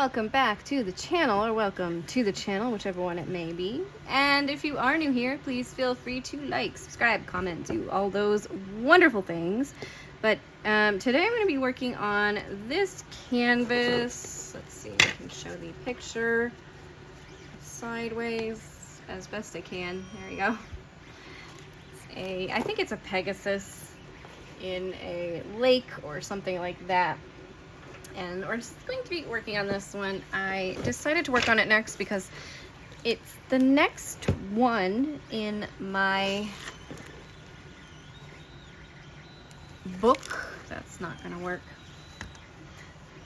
welcome back to the channel, or welcome to the channel, whichever one it may be. And if you are new here, please feel free to like, subscribe, comment, do all those wonderful things. But today I'm going to be working on this canvas. Let's see if I can show the picture sideways as best I can. There we go. I think it's a Pegasus in a lake or something like that. And we're just going to be working on this one. I decided to work on it next because it's the next one in my book. That's not gonna work.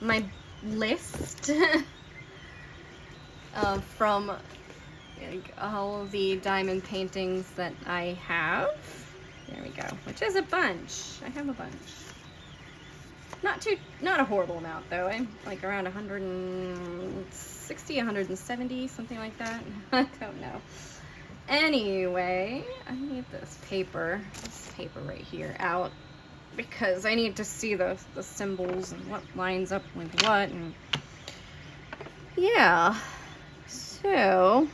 My list from like, all of the diamond paintings that I have. There we go, which is a bunch. I have a bunch. Not a horrible amount though. I'm like around 160, 170, something like that. I don't know. Anyway, I need this paper right here out because I need to see the symbols and what lines up with what, and yeah. So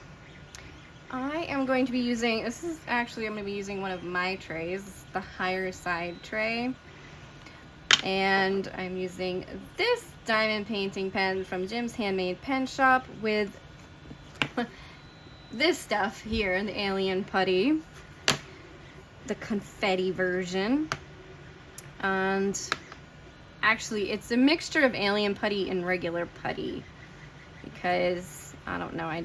I am going to be using, I'm going to be using one of my trays, the higher side tray. And I'm using this diamond painting pen from Jim's Handmade Pen Shop with this stuff here, the alien putty, the confetti version. And actually it's a mixture of alien putty and regular putty because I don't know, I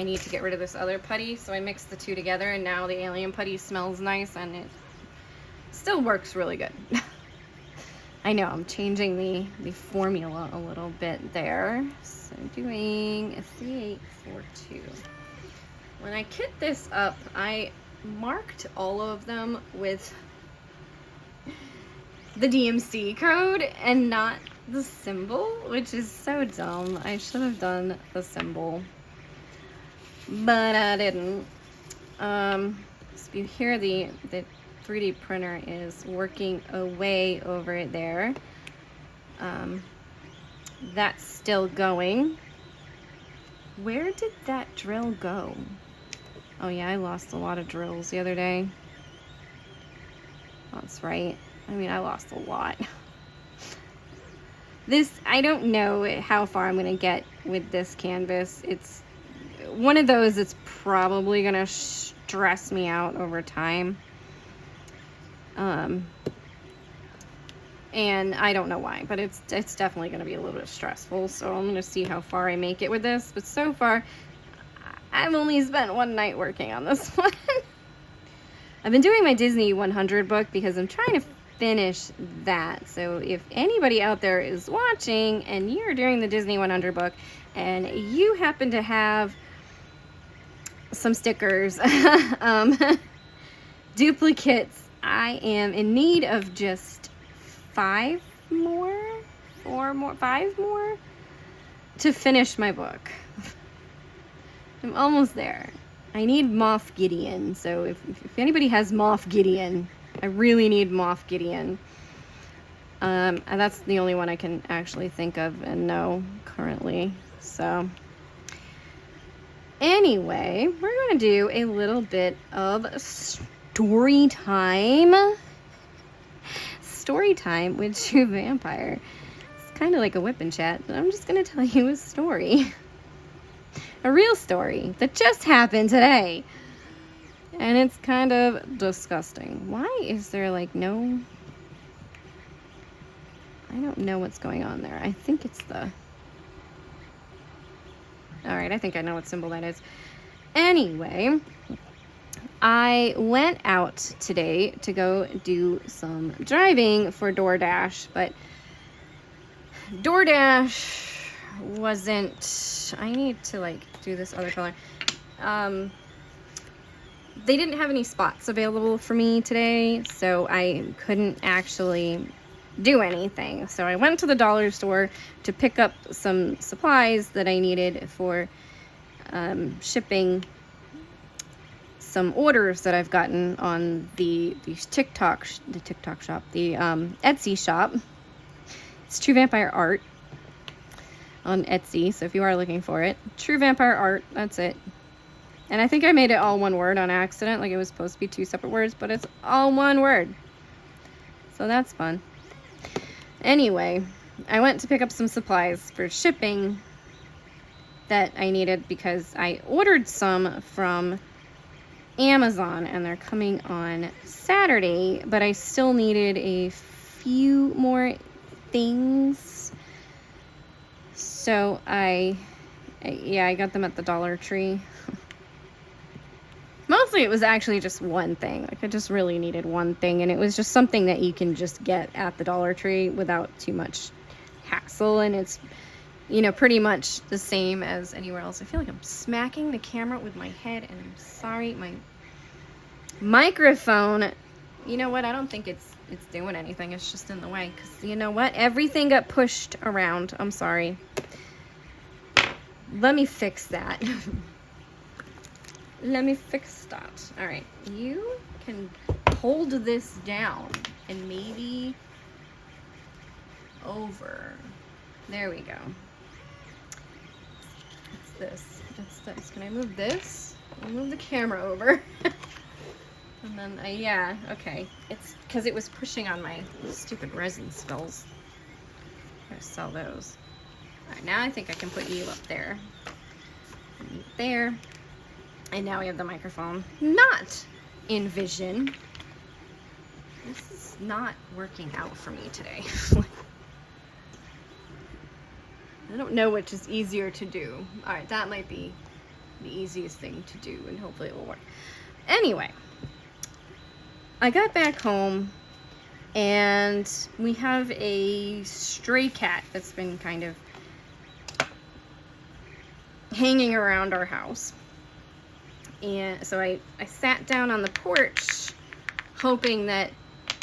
need to get rid of this other putty, so I mixed the two together, and now the alien putty smells nice and it still works really good. I know, I'm changing the formula a little bit there. So I'm doing a C842. When I kit this up, I marked all of them with the DMC code and not the symbol, which is so dumb. I should have done the symbol, but I didn't. So you hear the 3D printer is working away over there. That's still going. Where did that drill go? Oh yeah, I lost a lot of drills the other day. That's right. I mean, I lost a lot. I don't know how far I'm gonna get with this canvas. It's one of those that's probably gonna stress me out over time. And I don't know why, but it's definitely going to be a little bit stressful, so I'm going to see how far I make it with this. But so far, I've only spent one night working on this one. I've been doing my Disney 100 book because I'm trying to finish that. So if anybody out there is watching and you're doing the Disney 100 book and you happen to have some stickers, duplicates, I am in need of just 5 more to finish my book. I'm almost there. I need Moff Gideon, so if anybody has Moff Gideon, I really need Moff Gideon. And that's the only one I can actually think of and know currently. So anyway, we're going to do a little bit of story time with Truvampire. It's kind of like a whip and chat, but I'm just gonna tell you a story, a real story that just happened today, and it's kind of disgusting. Why is there like no, I don't know what's going on there. I think it's alright, I think I know what symbol that is. Anyway, I went out today to go do some driving for DoorDash, but DoorDash wasn't, I need to like do this other color. They didn't have any spots available for me today, so I couldn't actually do anything. So I went to the dollar store to pick up some supplies that I needed for shipping some orders that I've gotten on the TikTok shop, the Etsy shop. It's Truvampire Art. on Etsy. So if you are looking for it, Truvampire art, that's it. And I think I made it all one word on accident. Like it was supposed to be 2 separate words, but it's all one word. So that's fun. Anyway, I went to pick up some supplies for shipping that I needed because I ordered some from Amazon and they're coming on Saturday, but I still needed a few more things. So I got them at the Dollar Tree. Mostly it was actually just one thing. Like I just really needed one thing, and it was just something that you can just get at the Dollar Tree without too much hassle, and it's, you know, pretty much the same as anywhere else. I feel like I'm smacking the camera with my head, and I'm sorry, my microphone, you know what, I don't think it's doing anything. It's just in the way, because you know what, everything got pushed around. I'm sorry. Let me fix that. Let me fix that. All right, you can hold this down and maybe over. There we go. It's this. It's this. Can I move this? I'll move the camera over. And then, yeah, okay. It's because it was pushing on my stupid resin spills. I'm gonna sell those. All right, now I think I can put you up there. There. And now we have the microphone not in vision. This is not working out for me today. I don't know which is easier to do. All right, that might be the easiest thing to do, and hopefully it will work. Anyway, I got back home, and we have a stray cat that's been kind of hanging around our house. And so I sat down on the porch hoping that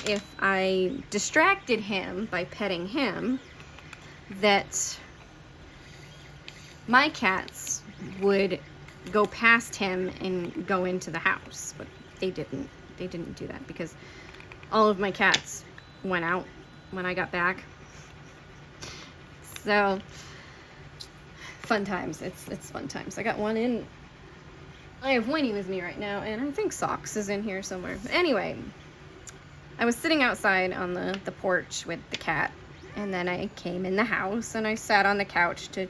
if I distracted him by petting him, that my cats would go past him and go into the house. But they didn't. They didn't do that because all of my cats went out when I got back. So fun times. It's fun times. I got one in. I have Winnie with me right now, and I think Socks is in here somewhere. But anyway, I was sitting outside on the porch with the cat, and then I came in the house, and I sat on the couch to...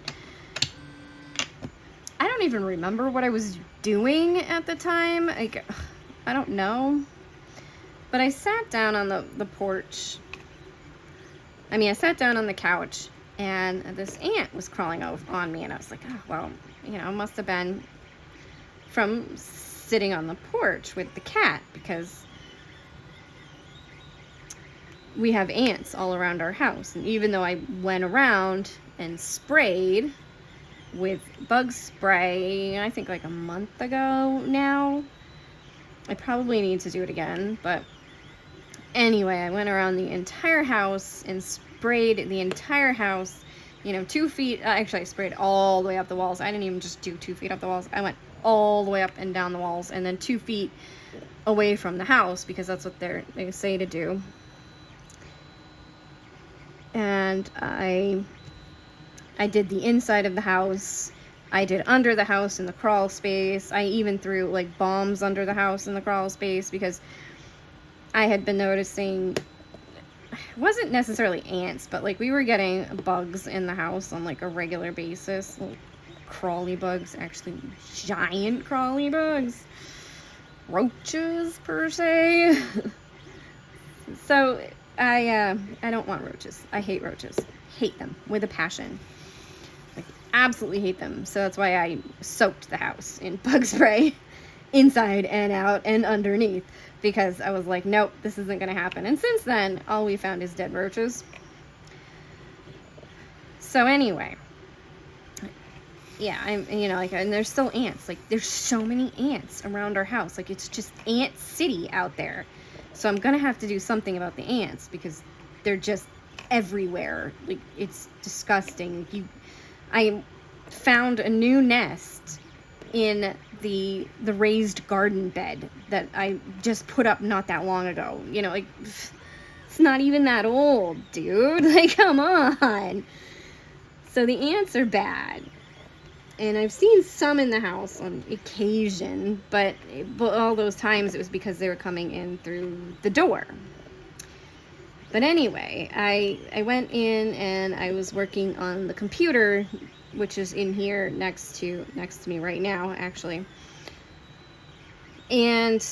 I don't even remember what I was doing at the time. Like, I don't know. But I sat down on the porch. I mean, I sat down on the couch, and this ant was crawling on me, and I was like, oh, well, you know, it must have been from sitting on the porch with the cat, because we have ants all around our house. And even though I went around and sprayed with bug spray, I think like a month ago now, I probably need to do it again. But anyway, I went around the entire house and sprayed the entire house, you know, 2 feet. Actually, I sprayed all the way up the walls. I didn't even just do 2 feet up the walls. I went all the way up and down the walls, and then 2 feet away from the house, because that's what they say to do. And I did the inside of the house. I did under the house in the crawl space. I even threw like bombs under the house in the crawl space, because I had been noticing, it wasn't necessarily ants, but like we were getting bugs in the house on like a regular basis. Crawly bugs, actually giant crawly bugs, roaches per se. So I don't want roaches. I hate roaches. Hate them with a passion. Like absolutely hate them. So that's why I soaked the house in bug spray, inside and out and underneath, because I was like, nope, this isn't gonna happen. And since then, all we found is dead roaches. So anyway. Yeah, you know, like, and there's still ants. Like, there's so many ants around our house. Like, it's just ant city out there. So I'm gonna have to do something about the ants, because they're just everywhere. Like, it's disgusting. I found a new nest in the raised garden bed that I just put up not that long ago. You know, like, it's not even that old, dude. Like, come on. So the ants are bad. And I've seen some in the house on occasion, but all those times it was because they were coming in through the door. But anyway, I went in and I was working on the computer, which is in here next to me right now, actually. And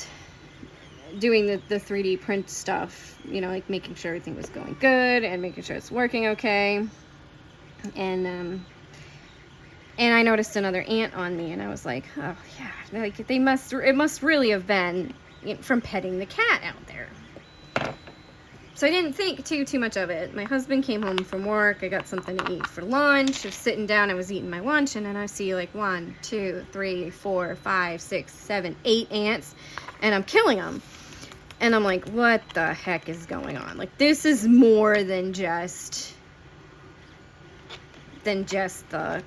doing the 3D print stuff, you know, like making sure everything was going good and making sure it's working okay. And I noticed another ant on me, and I was like, oh yeah, like it must really have been from petting the cat out there. So I didn't think too much of it. My husband came home from work. I got something to eat for lunch. I was sitting down, I was eating my lunch, and then I see like 1, 2, 3, 4, 5, 6, 7, 8 ants, and I'm killing them. And I'm like, what the heck is going on? Like, this is more than just the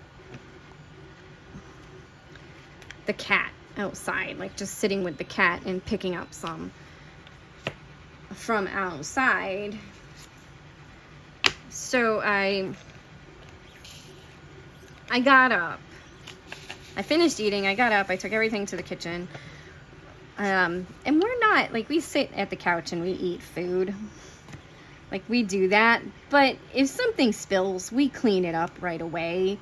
cat outside, like just sitting with the cat and picking up some from outside. So I got up, I finished eating, I got up, I took everything to the kitchen, and we're not, like, we sit at the couch and we eat food, like we do that, but if something spills, we clean it up right away.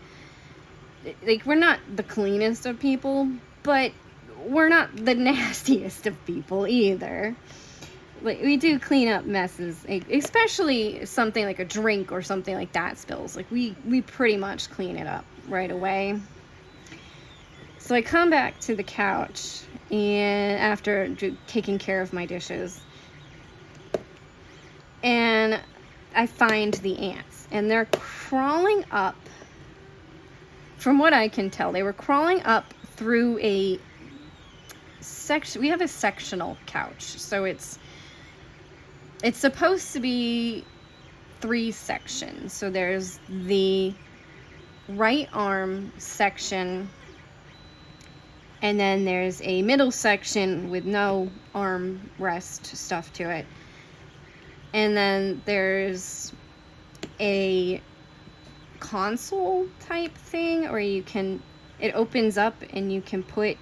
Like, we're not the cleanest of people, but we're not the nastiest of people either. Like, we do clean up messes, especially something like a drink or something like that spills. Like, we pretty much clean it up right away. So I come back to the couch, and after taking care of my dishes, and I find the ants, and they're crawling up. From what I can tell, they were crawling up through a section. We have a sectional couch, so it's supposed to be 3 sections. So there's the right arm section, and then there's a middle section with no arm rest stuff to it, and then there's a console type thing, or it opens up and you can put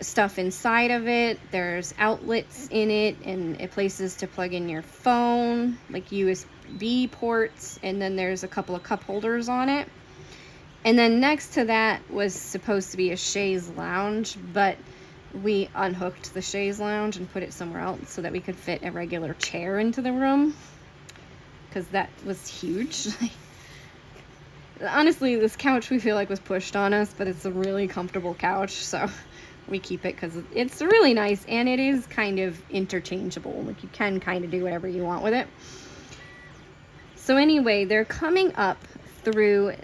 stuff inside of it. There's outlets in it and places to plug in your phone, like USB ports, and then there's a couple of cup holders on it. And then next to that was supposed to be a chaise lounge, but we unhooked the chaise lounge and put it somewhere else so that we could fit a regular chair into the room, because that was huge. Honestly, this couch we feel like was pushed on us, but it's a really comfortable couch, so we keep it because it's really nice, and it is kind of interchangeable. Like, you can kind of do whatever you want with it. So anyway, they're coming up through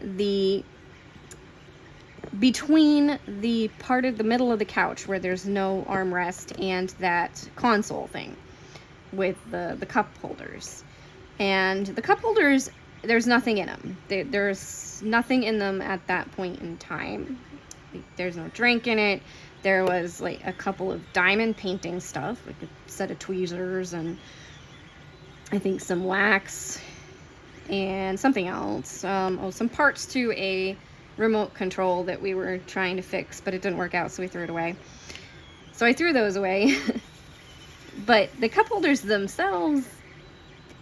between the part of the middle of the couch where there's no armrest and that console thing with the cup holders. And the cup holders, there's nothing in them. There's nothing in them at that point in time. There's no drink in it. There was like a couple of diamond painting stuff, like a set of tweezers, and I think some wax and something else. Some parts to a remote control that we were trying to fix, but it didn't work out, so we threw it away. So I threw those away. But the cup holders themselves,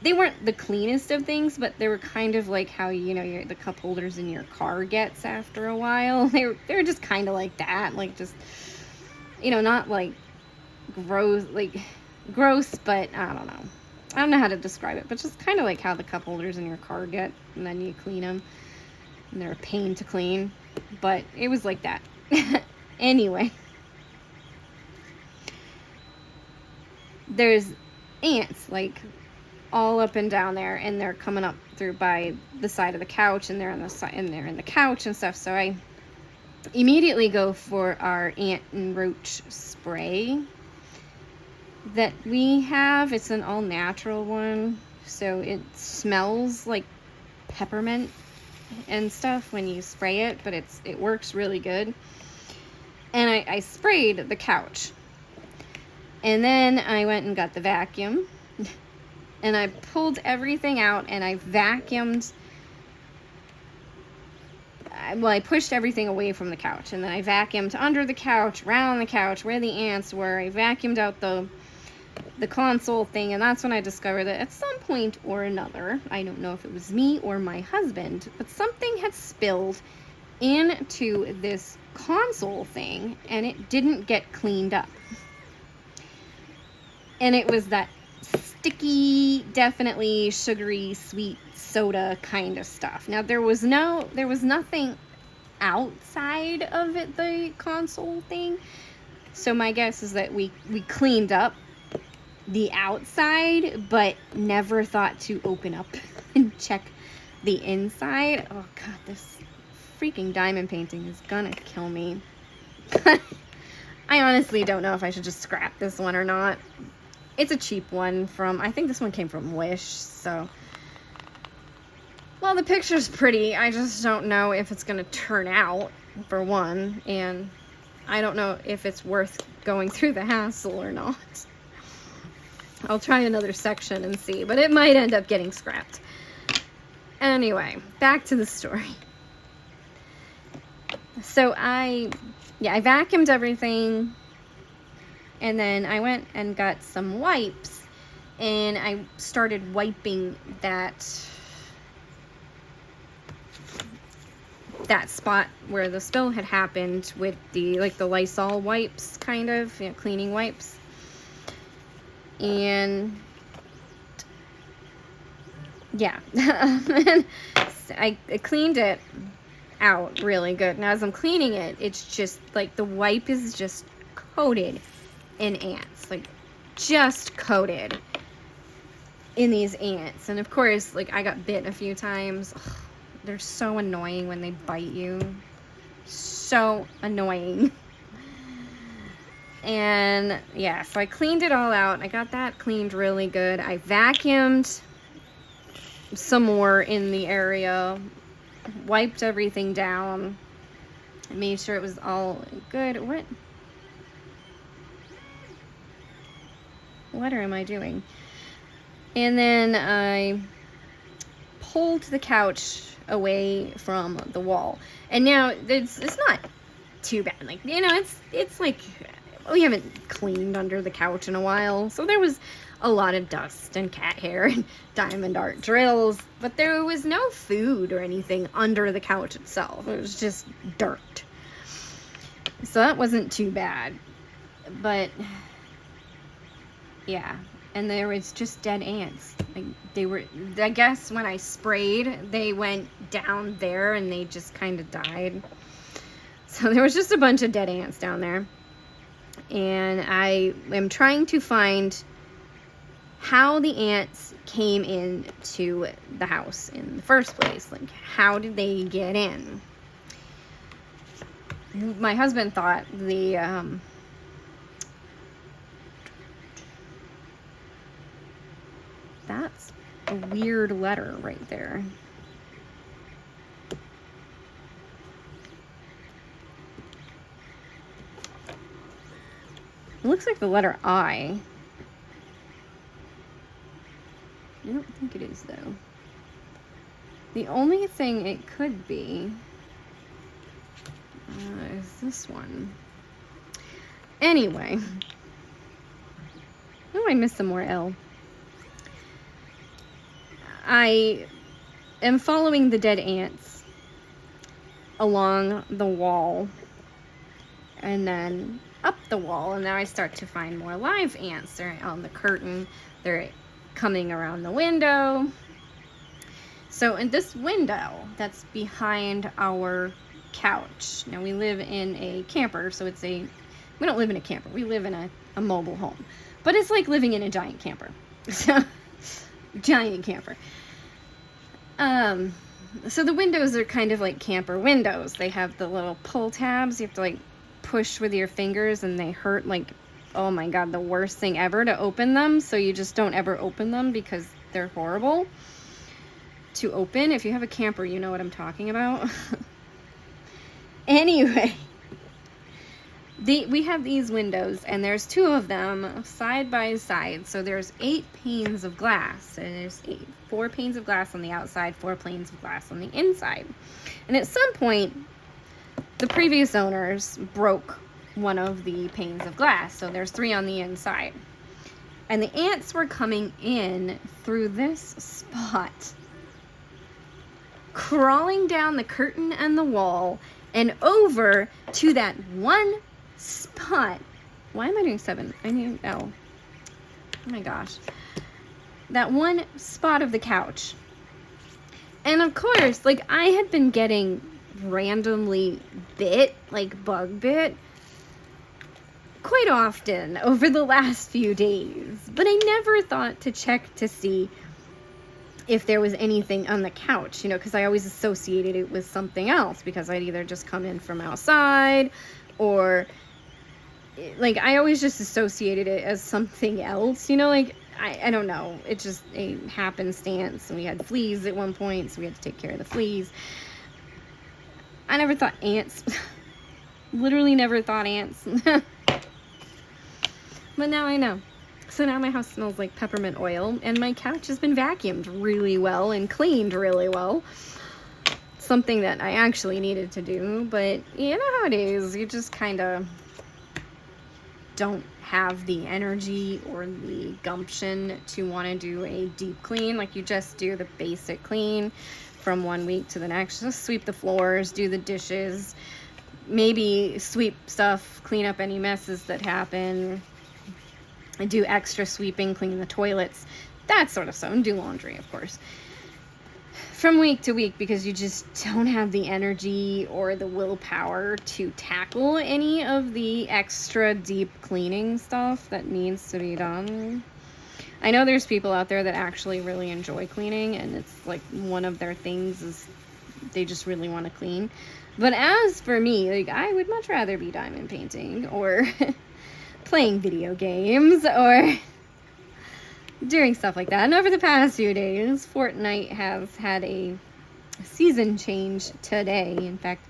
they weren't the cleanest of things, but they were kind of like how, you know, the cup holders in your car gets after a while. They were just kind of like that, like, just, you know, not like gross, but I don't know how to describe it, but just kind of like how the cup holders in your car get, and then you clean them, and they're a pain to clean, but it was like that. Anyway, there's ants, like, all up and down there, and they're coming up through by the side of the couch, and they're on the side, and they're in the couch and stuff. So I immediately go for our ant and roach spray that we have. It's an all natural one, so it smells like peppermint and stuff when you spray it, but it works really good. And I sprayed the couch, and then I went and got the vacuum. And I pulled everything out, and I vacuumed I pushed everything away from the couch, and then I vacuumed under the couch, around the couch, where the ants were. I vacuumed out the console thing, and that's when I discovered that at some point or another, I don't know if it was me or my husband, but something had spilled into this console thing, and it didn't get cleaned up. And it was that sticky, definitely sugary, sweet soda kind of stuff. Now there was nothing outside of it, the console thing. So my guess is that we cleaned up the outside, but never thought to open up and check the inside. Oh god, this freaking diamond painting is gonna kill me. I honestly don't know if I should just scrap this one or not. It's a cheap one from, I think this one came from Wish, so. Well, the picture's pretty. I just don't know if it's gonna turn out, for one, and I don't know if it's worth going through the hassle or not. I'll try another section and see, but it might end up getting scrapped. Anyway, back to the story. So I vacuumed everything, and then I went and got some wipes, and I started wiping that spot where the spill had happened with the Lysol wipes, kind of, cleaning wipes. And yeah, I cleaned it out really good. Now as I'm cleaning it, it's just like the wipe is just coated in ants, like just coated in these ants. And of course, like, I got bit a few times. Ugh, they're so annoying when they bite you. So annoying. And yeah, so I cleaned it all out. I got that cleaned really good. I vacuumed some more in the area, wiped everything down, made sure it was all good. What am I doing? And then I pulled the couch away from the wall. And now it's not too bad. Like, it's like, we haven't cleaned under the couch in a while, so there was a lot of dust and cat hair and diamond art drills, but there was no food or anything under the couch itself. It was just dirt. So that wasn't too bad. But yeah, and there was just dead ants. Like, they were, I guess when I sprayed, they went down there and they just kind of died. So there was just a bunch of dead ants down there. And I am trying to find how the ants came into the house in the first place. Like, how did they get in? My husband thought that's a weird letter right there. It looks like the letter I. I don't think it is, though. The only thing it could be is this one. Anyway. Oh, I missed some more L. I am following the dead ants along the wall and then up the wall, and now I start to find more live ants. They're on the curtain, they're coming around the window. So in this window that's behind our couch, now we live in a camper, so we don't live in a camper, we live in a mobile home, but it's like living in a giant camper. So giant camper. So the windows are kind of like camper windows. They have the little pull tabs. You have to like push with your fingers, and they hurt like, oh my god, the worst thing ever to open them. So you just don't ever open them because they're horrible to open. If you have a camper, you know what I'm talking about. Anyway, we have these windows, and there's 2 of them side by side. So there's 8 panes of glass, and there's 4 panes of glass on the outside, 4 panes of glass on the inside. And at some point, the previous owners broke one of the panes of glass, so there's 3 on the inside. And the ants were coming in through this spot, crawling down the curtain and the wall and over to that one spot. Why am I doing 7? I need, oh my gosh. That one spot of the couch. And of course, like, I had been getting randomly bit, like bug bit, quite often over the last few days, but I never thought to check to see if there was anything on the couch, you know, because I always associated it with something else, because I'd either just come in from outside, or like, I always just associated it as something else, you know, like, I don't know, it's just a happenstance. And we had fleas at one point, so we had to take care of the fleas. I never thought ants. Literally never thought ants. But now I know. So now my house smells like peppermint oil, and my couch has been vacuumed really well and cleaned really well. Something that I actually needed to do, but you know how it is. You just kind of don't have the energy or the gumption to want to do a deep clean. Like, you just do the basic clean from one week to the next. Just sweep the floors, do the dishes, maybe sweep stuff, clean up any messes that happen, and do extra sweeping, clean the toilets, that sort of stuff, and do laundry, of course, from week to week, because you just don't have the energy or the willpower to tackle any of the extra deep cleaning stuff that needs to be done. I know there's people out there that actually really enjoy cleaning, and it's like one of their things is they just really want to clean. But as for me, like, I would much rather be diamond painting or playing video games or doing stuff like that. And over the past few days, Fortnite has had a season change today. In fact,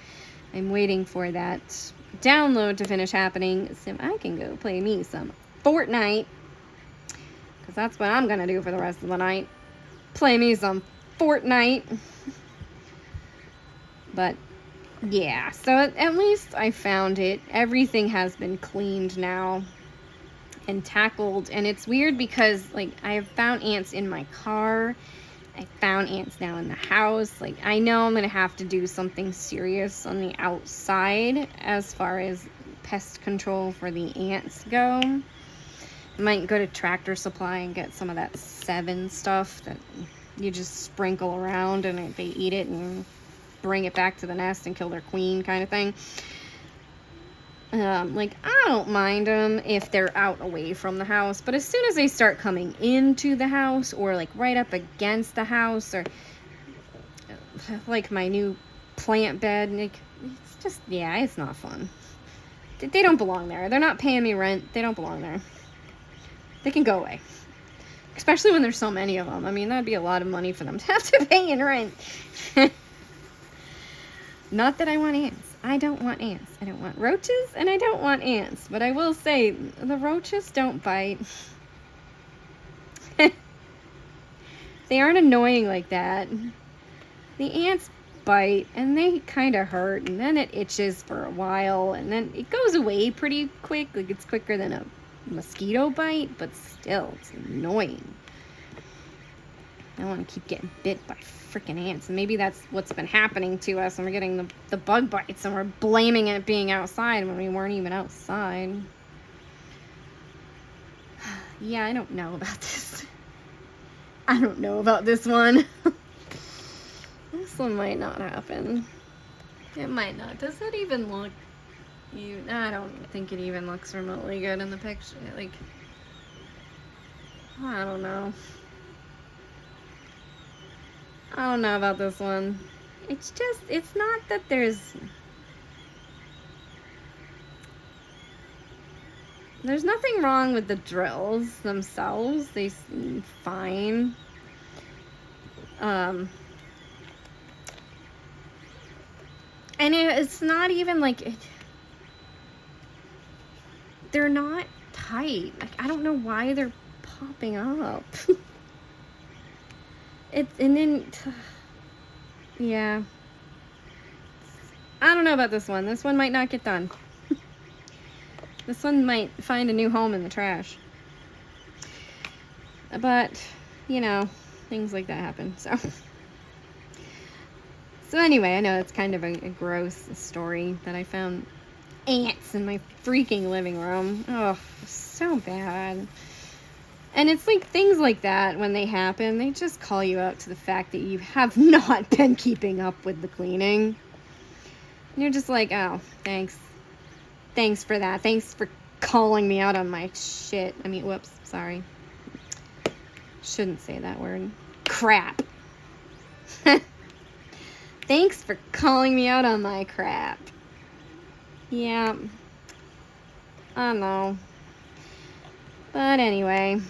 I'm waiting for that download to finish happening so I can go play me some Fortnite, because that's what I'm gonna do for the rest of the night. Play me some Fortnite. But yeah, so at least I found it. Everything has been cleaned now and tackled. And it's weird because, like, I have found ants in my car. I found ants now in the house. Like, I know I'm going to have to do something serious on the outside as far as pest control for the ants go. I might go to Tractor Supply and get some of that 7 stuff that you just sprinkle around and they eat it and bring it back to the nest and kill their queen, kind of thing. Like, I don't mind them if they're out away from the house, but as soon as they start coming into the house, or like right up against the house, or like my new plant bed, like, it's just, yeah, it's not fun. They don't belong there. They're not paying me rent. They don't belong there. They can go away. Especially when there's so many of them. I mean, that'd be a lot of money for them to have to pay in rent. Not that I want ants. I don't want ants. I don't want roaches, and I don't want ants. But I will say, the roaches don't bite. They aren't annoying like that. The ants bite, and they kind of hurt, and then it itches for a while, and then it goes away pretty quick. Like, it's quicker than a mosquito bite, but still, it's annoying. I don't want to keep getting bit by freaking ants. And maybe that's what's been happening to us, and we're getting the bug bites, and we're blaming it being outside when we weren't even outside. Yeah, I don't know about this. I don't know about this one. This one might not happen. It might not. Does it even look... I don't think it even looks remotely good in the picture. Like, I don't know. I don't know about this one. It's just, it's not that there's nothing wrong with the drills themselves. They seem fine. And it's not even like they're not tight. Like, I don't know why they're popping up. And then, yeah. I don't know about this one. This one might not get done. This one might find a new home in the trash. But, you know, things like that happen, so. So anyway, I know it's kind of a gross story that I found ants in my freaking living room. Oh, so bad. And it's like things like that, when they happen, they just call you out to the fact that you have not been keeping up with the cleaning. And you're just like, oh, thanks. Thanks for that. Thanks for calling me out on my shit. I mean, whoops, sorry. Shouldn't say that word. Crap. Thanks for calling me out on my crap. Yeah. I know. But anyway,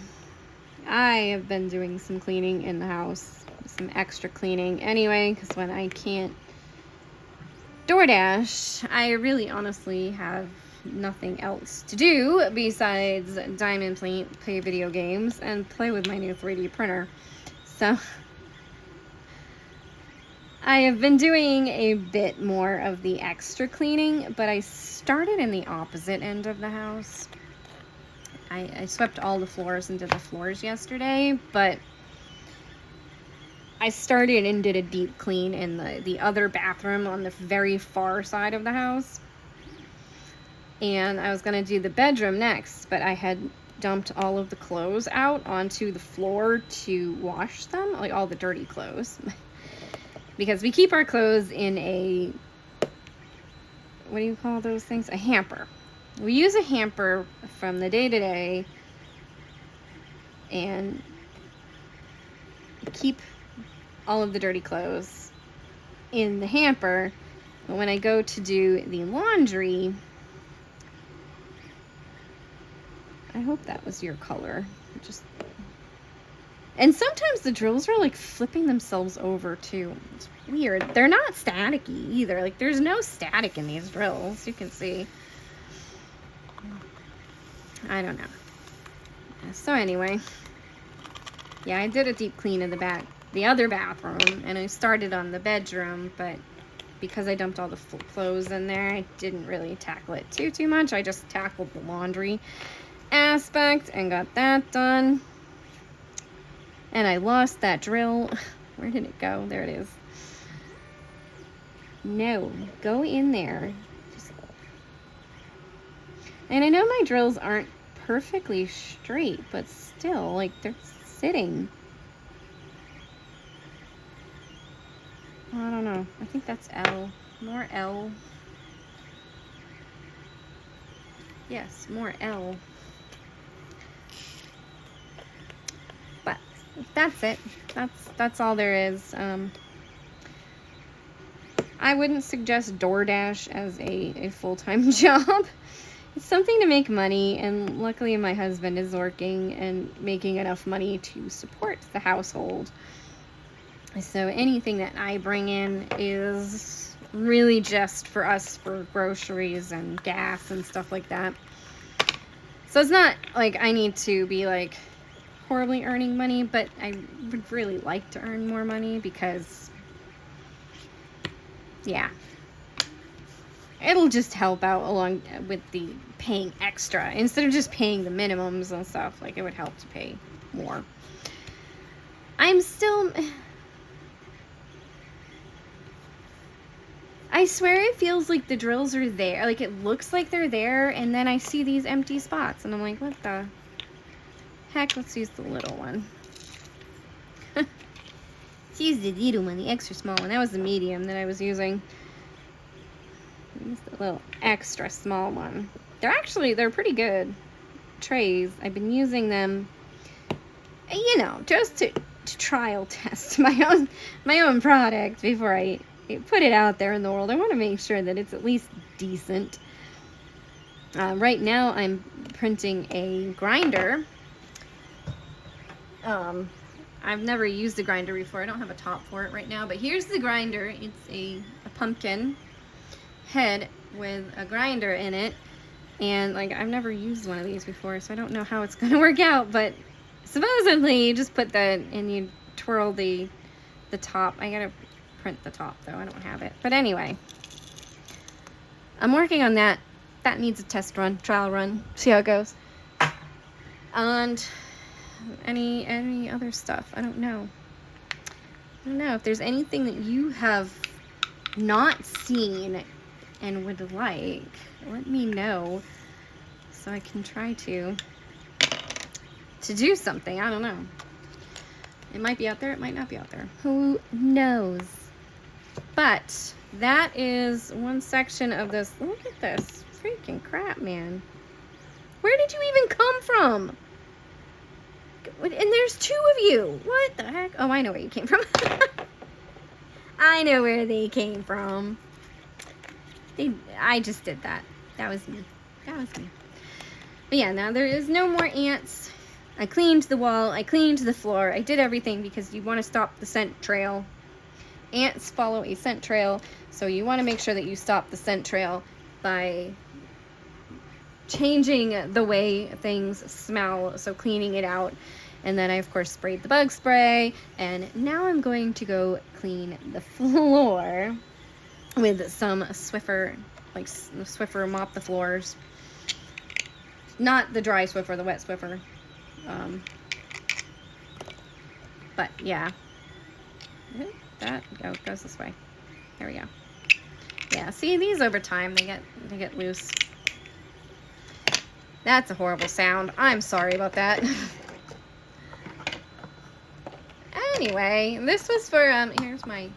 I have been doing some cleaning in the house. Some extra cleaning anyway, because when I can't DoorDash, I really honestly have nothing else to do besides diamond paint, play video games, and play with my new 3D printer. So I have been doing a bit more of the extra cleaning, but I started in the opposite end of the house. I swept all the floors and did the floors yesterday, but I started and did a deep clean in the other bathroom on the very far side of the house. And I was going to do the bedroom next, but I had dumped all of the clothes out onto the floor to wash them, like all the dirty clothes. Because we keep our clothes in a, what do you call those things? A hamper. We use a hamper from the day to day and keep all of the dirty clothes in the hamper. But when I go to do the laundry, I hope that was your color. And sometimes the drills are like flipping themselves over too. It's weird. They're not staticky either. Like, there's no static in these drills. You can see. I don't know. So anyway, yeah, I did a deep clean of the other bathroom, and I started on the bedroom, but because I dumped all the clothes in there, I didn't really tackle it too much. I just tackled the laundry aspect and got that done. And I lost that drill. Where did it go? There it is. No, go in there. And I know my drills aren't perfectly straight, but still, like, they're sitting. I don't know. I think that's L. More L. Yes, more L. But that's it. That's all there is. I wouldn't suggest DoorDash as a full-time job. It's something to make money, and luckily my husband is working and making enough money to support the household. So anything that I bring in is really just for us for groceries and gas and stuff like that. So it's not like I need to be like horribly earning money, but I would really like to earn more money because, yeah, it'll just help out along with the paying extra. Instead of just paying the minimums and stuff, like, it would help to pay more. I swear it feels like the drills are there. Like, it looks like they're there, and then I see these empty spots, and I'm like, what the heck? Let's use the little one. Let's use the little one, the extra small one. That was the medium that I was using. Use the little extra small one. They're pretty good trays. I've been using them, you know, just to trial test my own product before I put it out there in the world. I want to make sure that it's at least decent. Right now I'm printing a grinder. I've never used a grinder before. I don't have a top for it right now, but here's the grinder. It's a pumpkin head with a grinder in it, And like, I've never used one of these before, so I don't know how it's gonna work out, but supposedly you just put the, and you twirl the top. I gotta print the top though, I don't have it. But anyway, I'm working on that. That needs a test run, trial run, see how it goes. And any other stuff, I don't know. I don't know if there's anything that you have not seen and would like, let me know so I can try to do something. I don't know. It might be out there, it might not be out there. Who knows? But that is one section of this. Look at this. Freaking crap, man. Where did you even come from? And there's 2 of you. What the heck? Oh, I know where you came from. I know where they came from. I just did that. That was me. That was me. But yeah, now there is no more ants. I cleaned the wall. I cleaned the floor. I did everything because you want to stop the scent trail. Ants follow a scent trail, so you want to make sure that you stop the scent trail by changing the way things smell, so cleaning it out. And then I of course sprayed the bug spray, and now I'm going to go clean the floor with some Swiffer, like Swiffer mop the floors. Not the dry Swiffer, the wet Swiffer. But yeah, that goes this way. There we go. Yeah, see, these over time they get loose. That's a horrible sound. I'm sorry about that. Anyway, this was for here's my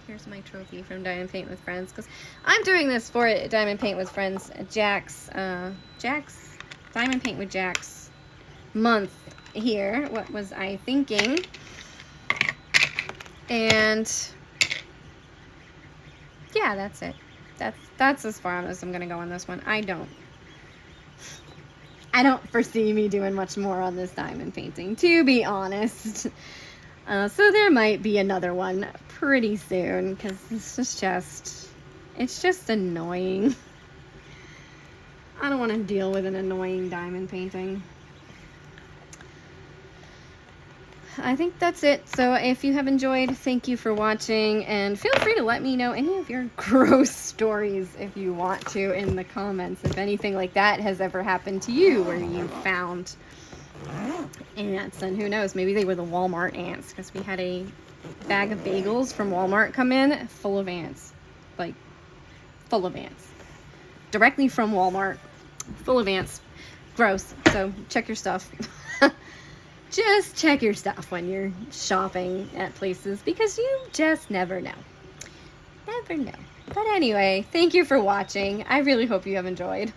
trophy from Diamond Paint with Friends, because I'm doing this for Diamond Paint with Friends Jack's Diamond Paint with Jack's month here. What was I thinking? And yeah, that's it. That's as far as I'm gonna go on this one. I don't foresee me doing much more on this diamond painting, to be honest. So there might be another one pretty soon, because it's just annoying. I don't want to deal with an annoying diamond painting. I think that's it. So if you have enjoyed, thank you for watching, and feel free to let me know any of your gross stories if you want to in the comments, if anything like that has ever happened to you where you found ants. And who knows, maybe they were the Walmart ants, because we had a bag of bagels from Walmart come in full of ants, like full of ants, directly from Walmart, full of ants. Gross. So check your stuff. Just check your stuff when you're shopping at places, because you just never know. Never know. But anyway, thank you for watching. I really hope you have enjoyed.